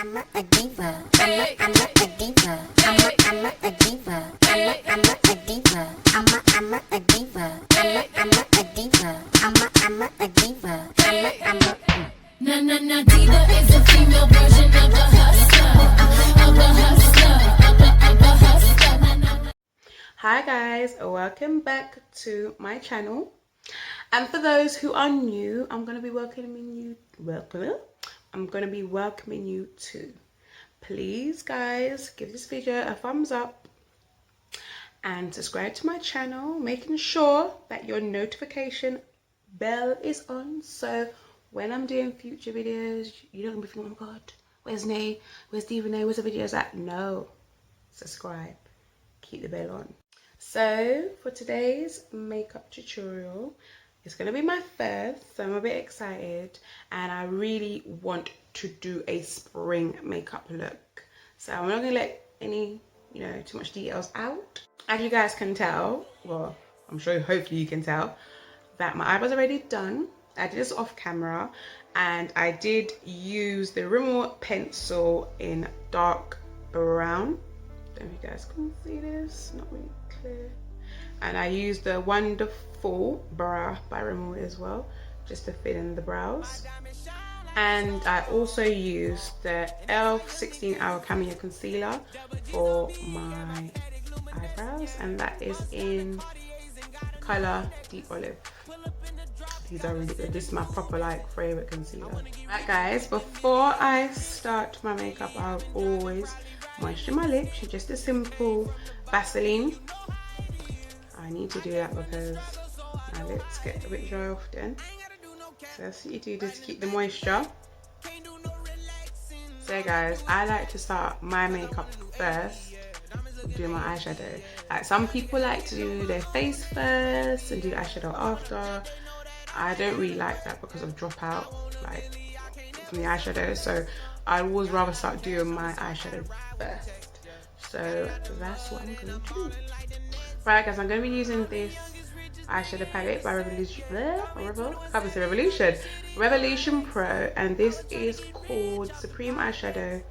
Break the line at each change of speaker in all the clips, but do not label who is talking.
I'm a diva. I'm a diva. I'm a diva. I'm a diva. I'm a diva. I'm a diva. I'm a diva.
Na na na, diva is a female version of a hustler, of a hustler, of a hustler. Na, na, na.
Hi guys, welcome back to my channel. And for those who are new, I'm gonna be welcoming you. To. Please, guys, give this video a thumbs up and subscribe to my channel, making sure that your notification bell is on. So when I'm doing future videos, you don't be thinking, oh my god, where's Nay? Where's Diva Nay? Where's the videos at? No, subscribe, keep the bell on. So for today's makeup tutorial, it's going to be my first, so I'm a bit excited, and I really want to do a spring makeup look. So I'm not going to let any, too much details out. As you guys can tell, well, I'm sure hopefully you can tell, that my eyebrows are already done. I did this off camera, and I did use the Rimmel pencil in dark brown. Don't know if you guys can see this, not really clear. And I used the Wonderful Brow by Rimmel as well, just to fill in the brows. And I also used the e.l.f. 16-hour Cameo Concealer for my eyebrows, and that is in colour Deep Olive. These are really good. This is my proper favourite concealer. Right guys, before I start my makeup, I'll always moisture my lips with just a simple Vaseline. I need to do that because my lips get a bit dry often. So that's what you do, just keep the moisture. So guys, I like to start my makeup first, do my eyeshadow. Like some people like to do their face first and do eyeshadow after. I don't really like that because of dropout from the eyeshadow. So I always rather start doing my eyeshadow first. So that's what I'm going to do. Right guys, I'm going to be using this eyeshadow palette by Revloution Pro, and this is called Supreme Eyeshadow,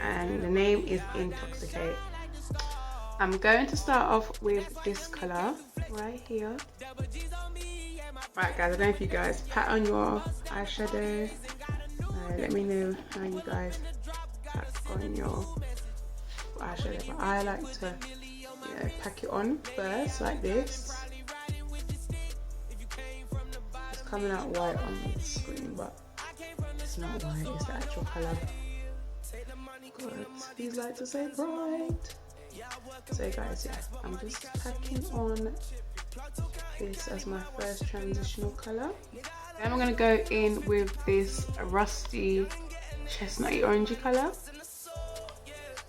and the name is Intoxicate. I'm going to start off with this colour right here. Right guys, I don't know if you guys pat on your eyeshadow. Let me know how you guys pat on your eyeshadow, but I like to pack it on first like this. It's coming out white on the screen, but it's not white, it's the actual colour. God, these lights are so bright. So guys, I'm just packing on this as my first transitional colour. Then I'm going to go in with this rusty chestnutty orangey colour.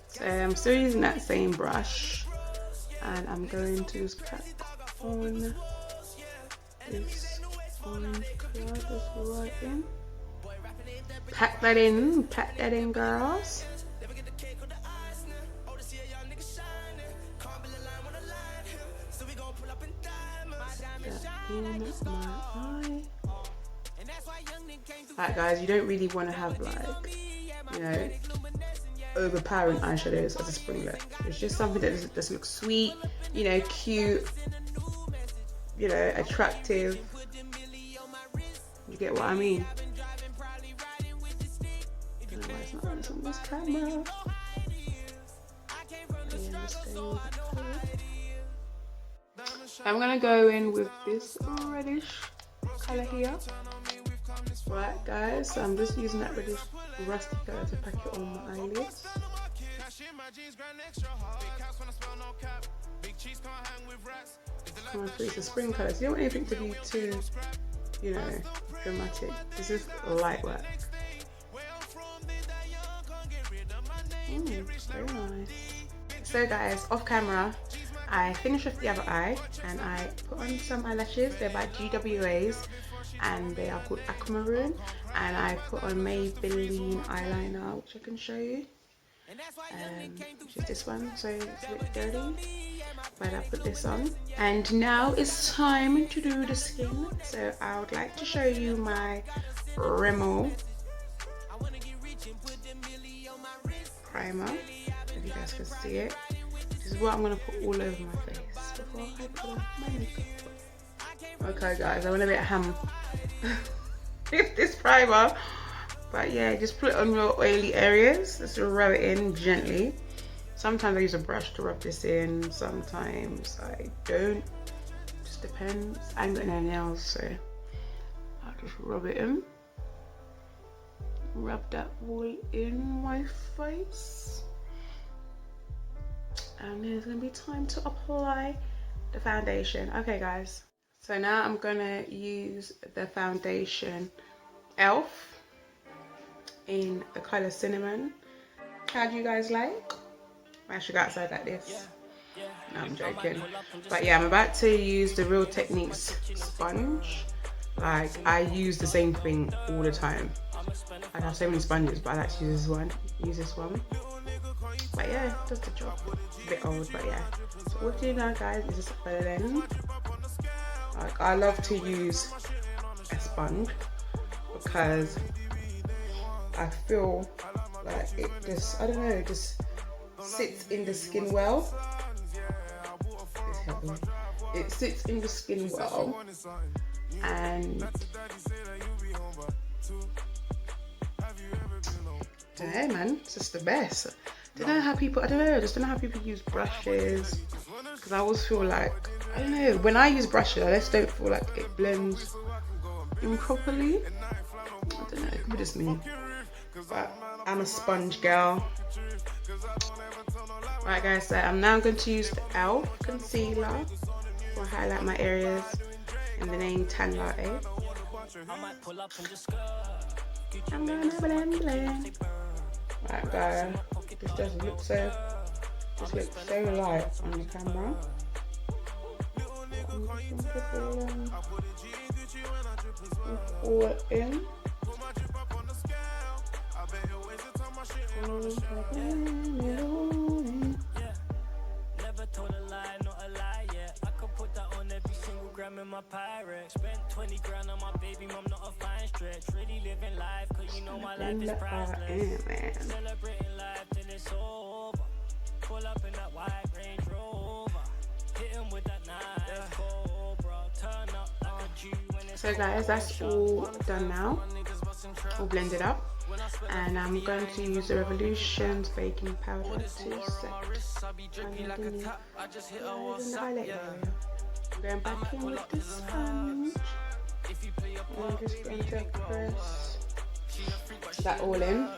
So I'm still using that same brush, and I'm going to just pack on this orange colour just right in. Pack that in girls. In my eye. Right guys, you don't really want to have overpowering eyeshadows as a spring look. It's just something that just looks sweet, cute, attractive. You get what I mean? I don't know why it's not on this camera. I'm gonna go in with this reddish colour here. Right guys, so I'm just using that reddish rusty colour to pack it on my eyelids. Come on through, it's a spring colour, so you don't want anything to be too, dramatic. This is light work. Very nice. So guys, off camera, I finished with the other eye and I put on some eyelashes. They're by GWA's and they are called Aquamarine, and I put on Maybelline eyeliner, which I can show you, which is this one, so it's a bit dirty, but I put this on. And now it's time to do the skin. So I would like to show you my Rimmel primer, if you guys can see it. This is what I'm gonna put all over my face before I put on my makeup. Okay guys, I went a bit ham with this primer, but yeah, just put it on your oily areas. Just rub it in gently. Sometimes I use a brush to rub this in, sometimes I don't, just depends. I ain't got no nails, so I'll just rub it in. Rub that all in my face. And then it's gonna be time to apply the foundation. Okay guys, so now I'm gonna use the foundation Elf in the color Cinnamon. How do you guys like? I should go outside like this. No, I'm joking. But yeah, I'm about to use the Real Techniques sponge. Like, I use the same thing all the time. I have so many sponges, but I like to use this one. But yeah, it does the job. It's a bit old, but yeah. So what do you know, guys, is just blend. Like, I love to use a sponge because I feel like it just, I don't know, it just sits in the skin well. It's heavy. It sits in the skin well, and yeah, man, it's just the best. I don't know how people, I just don't know how people use brushes, because I always feel like, I don't know, when I use brushes, I just don't feel like it blends in properly. I don't know, it could be just me, but I'm a sponge girl. Right guys, so I'm now going to use the Elf concealer to highlight my areas in the name Tan Latte. I'm gonna blend. Right guys, this doesn't look so, this looks so light on the camera. I'm just going to all in.
In my pirate, spent 20 grand on my baby mom, not a fine stretch. Really living life, cause you know my life is priceless. Celebrating life till it's over. Pull up in that white Range Rover. Hit him with that nice Cobra. Turn up like a G when it's
so guys, that's all done now. All blended up. And I'm going to use the Revloution's baking powder to set underneath the highlight area. I'm going back in with the sponge. I'm just going to press that all in.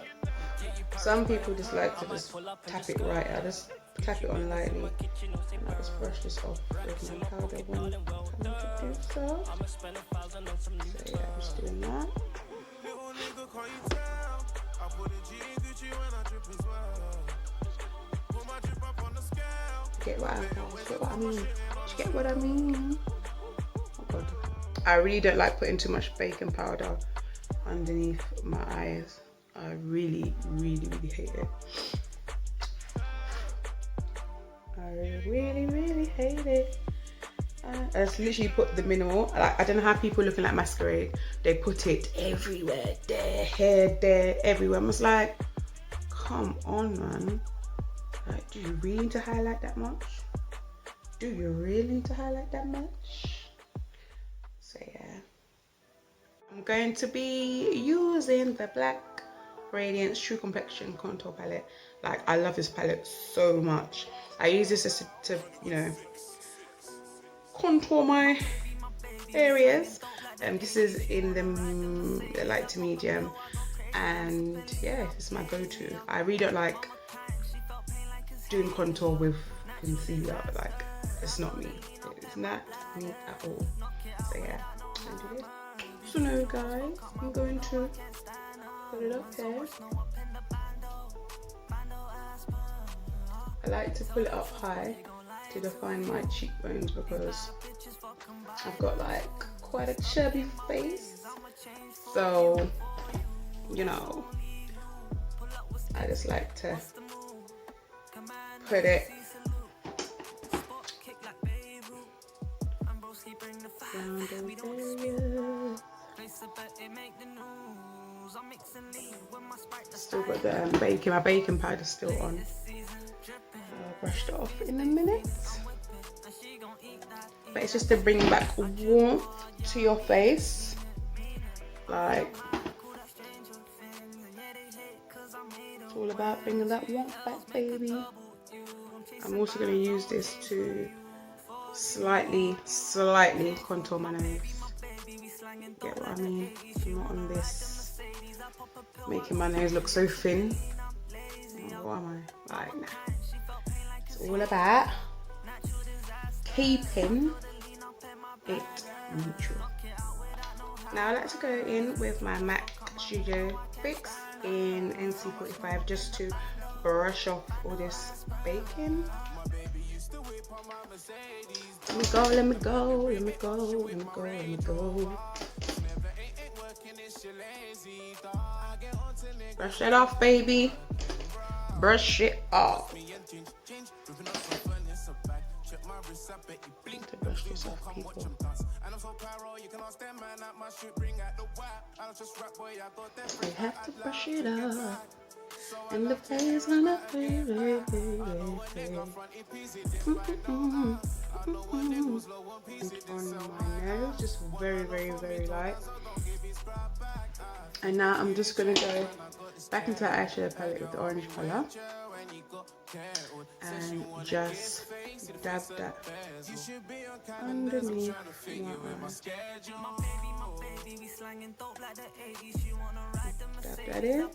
Some people just like to just tap it right. I just tap it on lightly. And I just brush this off with my powder when I'm to do so. So yeah, I'm just doing that. Get what I mean? You get what I mean? Oh god. I really don't like putting too much baking powder underneath my eyes. I really hate it. I really hate it. I just literally put the minimal. Like, I don't know how people looking like masquerade. They put it everywhere, there, here, there, everywhere. I'm just like, come on, man. Like, do you really need to highlight that much? Do you really need to highlight that much? So yeah, I'm going to be using the Black Radiance True Complexion contour palette. Like, I love this palette so much. I use this just to you know, contour my areas. This is in the light to medium, and yeah, it's my go-to. I really don't like doing contour with concealer. Like, it's not me. It's not me at all. So yeah, I'm gonna do this. So now guys, I'm going to put it up here. I like to pull it up high to define my cheekbones because I've got like quite a chubby face. So, you know, I just like to put it around those areas. Still got the my baking powder still on. I'll brush it off in a minute. But it's just to bring back warmth to your face. Like, it's all about bringing that warmth back, baby. I'm also going to use this to slightly contour my nose. Get what I mean? I'm not on this making my nose look so thin. What am I? Like, nah. It's all about keeping it neutral. Now I like to go in with my MAC Studio Fix in NC45 just to brush off all this baking. Let me go, let me go, let me go, let me go, let me go. Brush it off, baby. Brush it off. To brush this off, people. We have to brush it off, and the face gonna feel on my nose, just very light. And now I'm just gonna go back into the eyeshadow palette with the orange color and just dab that underneath my eye. Dab that in.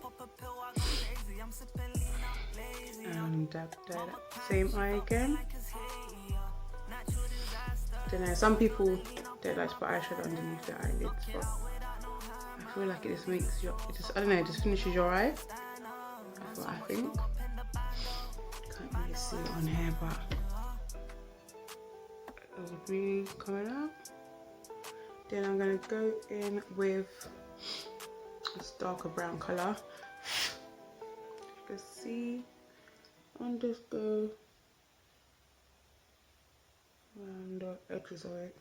And dab that same eye again. I don't know, some people don't like to put eyeshadow underneath their eyelids, but I feel like it just makes your, I don't know, it just finishes your eye. That's what I think. Can't really see it on here, but it'll be coming out. Then I'm gonna go in with this darker brown color. Let's see. And just go around the edges of it.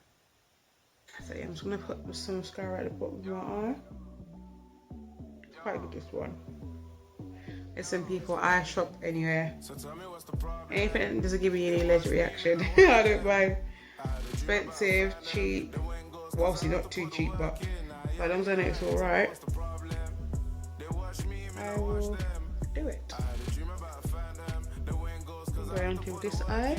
So yeah, I'm just gonna put some mascara at the bottom of my eye. Quite good, this one. Listen, people, I shop anywhere. Anything that doesn't give me any allergic reaction, I don't mind. Expensive, cheap. Well, obviously not too cheap, but as long as I know it's alright, I will do it. Go on to this eye.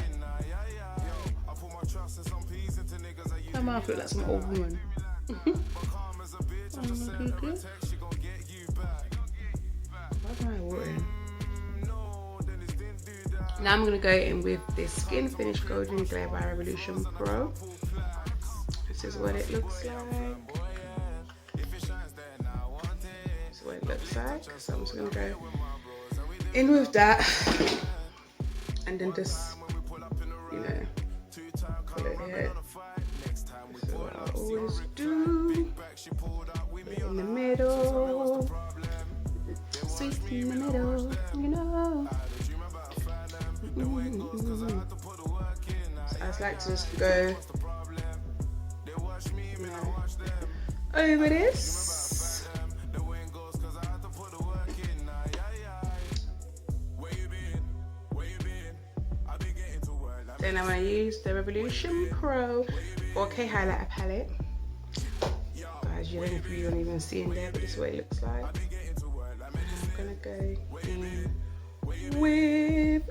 My mouth looks like some old woman. Now I'm going to go in with this Skin Finish Golden Glare by Revloution Pro. This is what it looks like. This is what it looks like. So I'm just going to go in with that and then just, you know, pull it here. This is what I always do. Put it in the middle. Sweet in the middle, you know. So I just like to just go, you know, over this. Then I'm going to use the Revloution Pro 4K highlighter palette. Guys, you don't even see in there, but this is what it looks like. I'm gonna go in with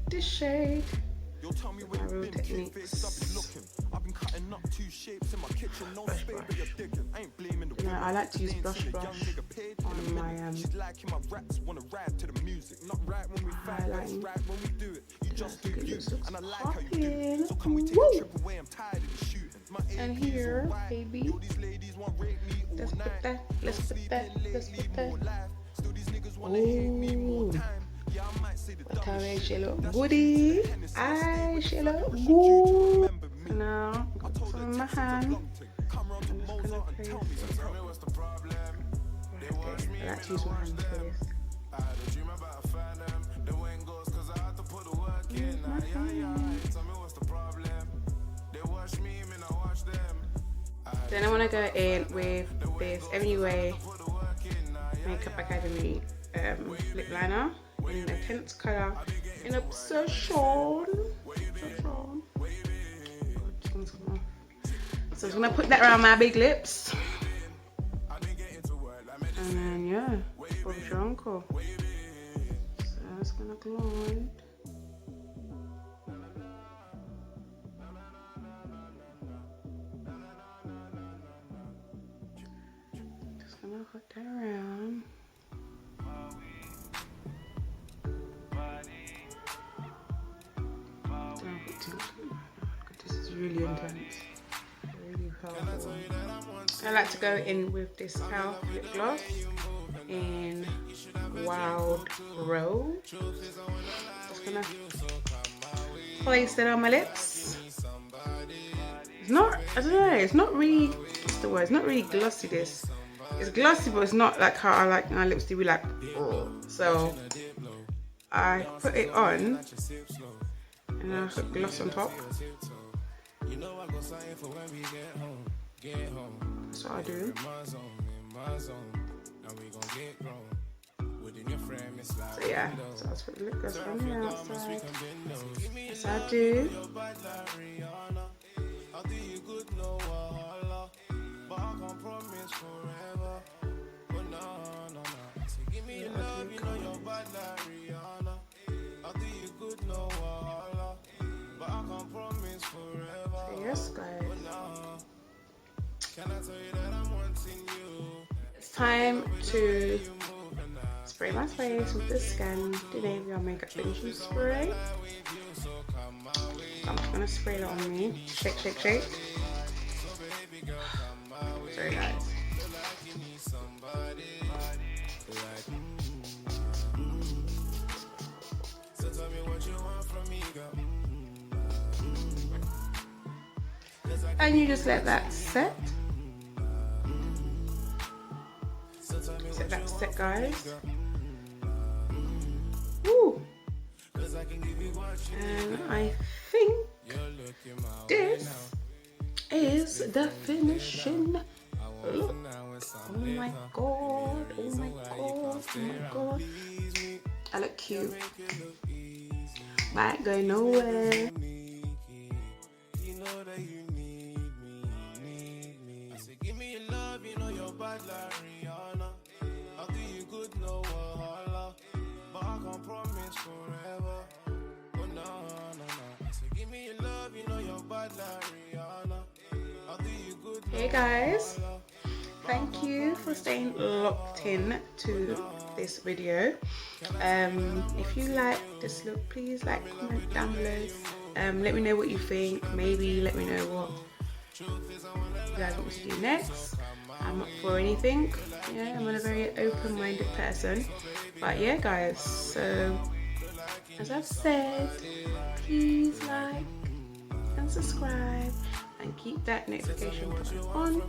this shade. My Real Techniques. Blush brush. You know, I like to use blush brush on my highlighting. Just because it looks popping. Woo! And here, baby, let's put that, let's put that, let's put that. Ooh, what time she look goody? She look good. Now, got some in my hand. I'm just gonna place it right there. I like to use my hand for this. Then I want to go in with this MUA Makeup Academy lip liner in a tense colour in Obsession. So I'm gonna put that around my big lips. And then yeah, Bob's your uncle. So that's gonna glide. Just gonna put that around. Don't put too much. This is really intense. Really powerful. I like to go in with this Cow lip gloss in Wild Rose. Just gonna place it on my lips. It's not, I don't know, it's not really, what's the word? It's not really glossy this. It's glossy, but it's not like how I like my lips to be like, oh. So I put it on and I put gloss on top. That's what I do. So yeah, so I'll put the lip gloss on the outside. That's what I do. So yes, guys. It's time to spray my face with the Skindaniva makeup finishing spray. So I'm just gonna spray it on me. Shake, shake, shake. Sorry, guys. And you just let that set. Let that set, guys. Woo! And I think this is the finishing look. Oh my god, oh my god, oh my god. I look cute. But I ain't going nowhere. Give me your love, you know you're bad like Rihanna. I'll do you good, no wahala. But I can't promise forever. Oh no, no, no. So give me your love, you know you're bad like Rihanna. I'll do you good. Hey guys, thank you for staying locked in to this video. If you like this look, please like, comment down below. Let me know what you think. Maybe let me know what you guys want me to do next. I'm up for anything. Yeah, I'm a very open-minded person. But yeah, guys, so as I've said, please like and subscribe and keep that notification button on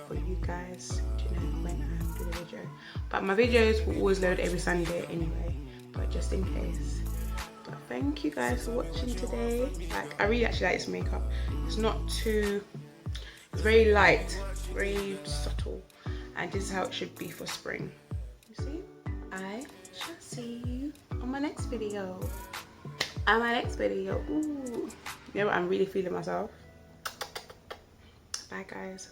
for you guys to know when I do the video. But my videos will always load every Sunday anyway, but just in case. But thank you guys for watching today. Like, I really actually like this makeup. It's not too, it's very light, very subtle, and this is how it should be for spring. You see? I shall see you on my next video. Ooh. You know what? I'm really feeling myself. Bye guys.